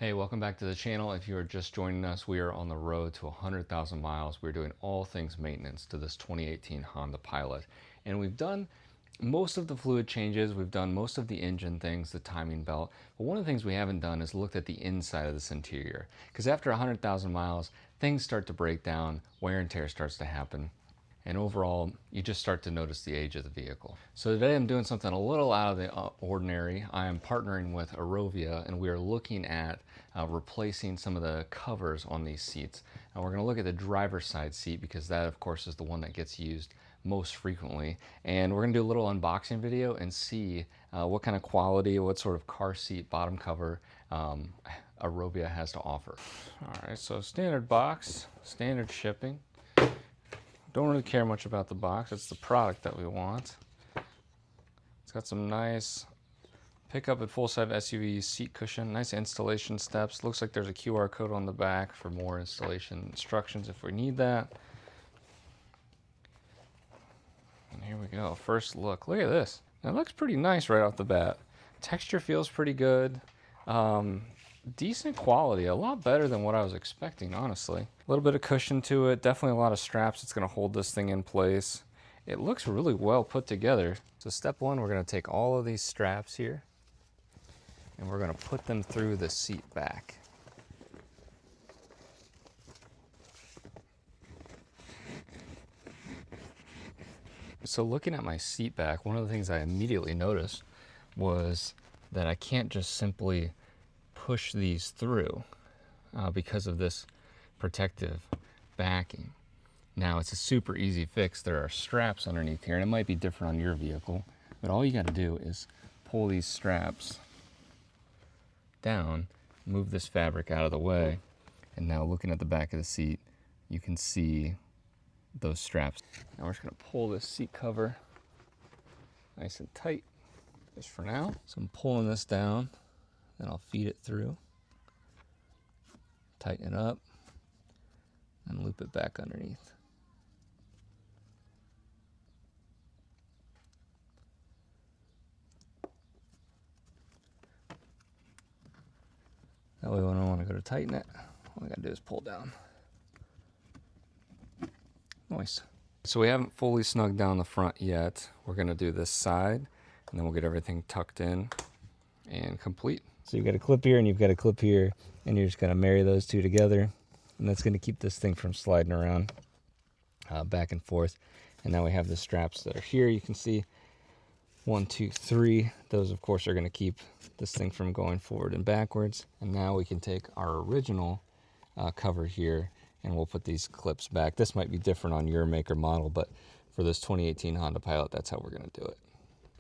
Hey, welcome back to the channel. If you are just joining us, we are on the road to 100,000 miles. We're doing all things maintenance to this 2018 Honda Pilot. And we've done most of the fluid changes, we've done most of the engine things, the timing belt. But one of the things we haven't done is looked at the inside of this interior. Because after 100,000 miles, things start to break down, wear and tear starts to happen. And overall, you just start to notice the age of the vehicle. So today I'm doing something a little out of the ordinary. I am partnering with Arovia, and we are looking at replacing some of the covers on these seats. And we're going to look at the driver's side seat because that, of course, is the one that gets used most frequently. And we're going to do a little unboxing video and see what kind of quality, what sort of car seat bottom cover Arovia has to offer. All right, so standard box, standard shipping. Don't really care much about the box. It's the product that we want. It's got some nice pickup and full-size SUV seat cushion, nice installation steps. Looks like there's a QR code on the back for more installation instructions if we need that. And here we go, first look. Look at this. That looks pretty nice right off the bat. Texture feels pretty good. Decent quality, a lot better than what I was expecting, honestly. A little bit of cushion to it, definitely a lot of straps. It's going to hold this thing in place. It looks really well put together. So step one, we're going to take all of these straps here and we're going to put them through the seat back. So looking at my seat back, one of the things I immediately noticed was that I can't just simply push these through because of this protective backing. Now it's a super easy fix. There are straps underneath here, and it might be different on your vehicle, but all you got to do is pull these straps down, move this fabric out of the way, and now looking at the back of the seat, you can see those straps. Now we're just going to pull this seat cover nice and tight just for now. So I'm pulling this down. Then I'll feed it through, tighten it up, and loop it back underneath. That way when I want to go to tighten it, all I gotta do is pull down. Nice. So we haven't fully snugged down the front yet. We're gonna do this side, and then we'll get everything tucked in and complete. So you've got a clip here and you've got a clip here, and you're just going to marry those two together, and that's going to keep this thing from sliding around back and forth. And now we have the straps that are here. You can see 1, 2, 3. Those, of course, are going to keep this thing from going forward and backwards. And now we can take our original cover here and we'll put these clips back. This might be different on your make or model, but for this 2018 Honda Pilot, that's how we're going to do it.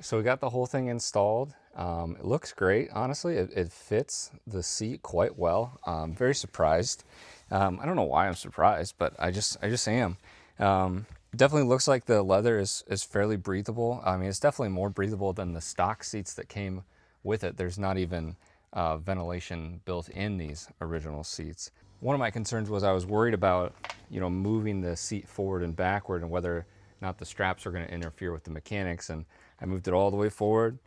So we got the whole thing installed. It looks great, honestly. It fits the seat quite well. I'm very surprised. I don't know why I'm surprised, but I just am. Definitely looks like the leather is fairly breathable. I mean, it's definitely more breathable than the stock seats that came with it. There's not even ventilation built in these original seats. One of my concerns was I was worried about, moving the seat forward and backward and whether or not the straps are going to interfere with the mechanics. And I moved it all the way forward,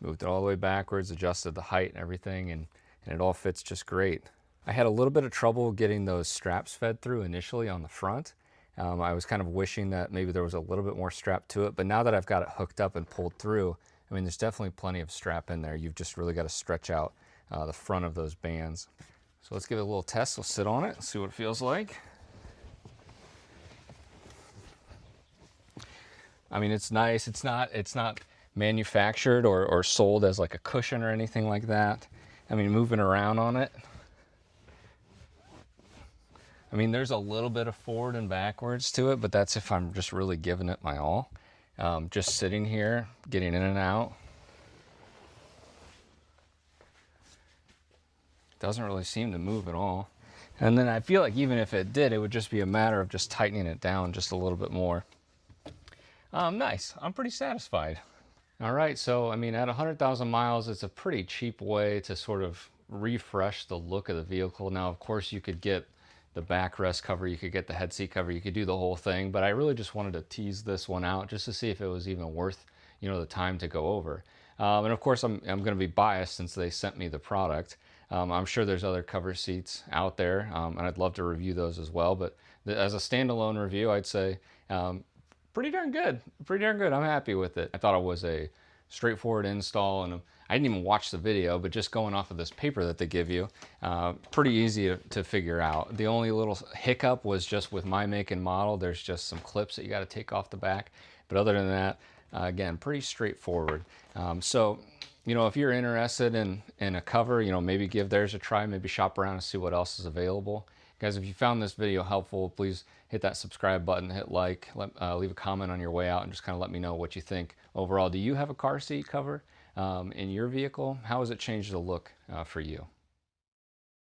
moved it all the way backwards, adjusted the height and everything, and it all fits just great. I had a little bit of trouble getting those straps fed through initially on the front. I was kind of wishing that maybe there was a little bit more strap to it, but now that I've got it hooked up and pulled through, I mean, there's definitely plenty of strap in there. You've just really got to stretch out the front of those bands. So let's give it a little test. We'll sit on it and see what it feels like. I mean, it's nice. It's not manufactured or sold as like a cushion or anything like that. I mean, moving around on it, I mean, there's a little bit of forward and backwards to it, but that's if I'm just really giving it my all. Just sitting here, getting in and out. Doesn't really seem to move at all. And then I feel like even if it did, it would just be a matter of just tightening it down just a little bit more. Nice. I'm pretty satisfied. All right, so I mean, at 100,000 miles, it's a pretty cheap way to sort of refresh the look of the vehicle. Now, of course, you could get the backrest cover, you could get the head seat cover, you could do the whole thing, but I really just wanted to tease this one out just to see if it was even worth, the time to go over. And of course, I'm going to be biased since they sent me the product. I'm sure there's other cover seats out there, and I'd love to review those as well. But as a standalone review, I'd say pretty darn good. Pretty darn good. I'm happy with it. I thought it was a straightforward install, and I didn't even watch the video, but just going off of this paper that they give you, pretty easy to figure out. The only little hiccup was just with my make and model. There's just some clips that you got to take off the back, but other than that, again, pretty straightforward. So, you know, if you're interested in a cover, you know, maybe give theirs a try, maybe shop around and see what else is available. Guys, if you found this video helpful, please hit that subscribe button, hit like, leave a comment on your way out, and just kind of let me know what you think. Overall, do you have a car seat cover in your vehicle? How has it changed the look for you?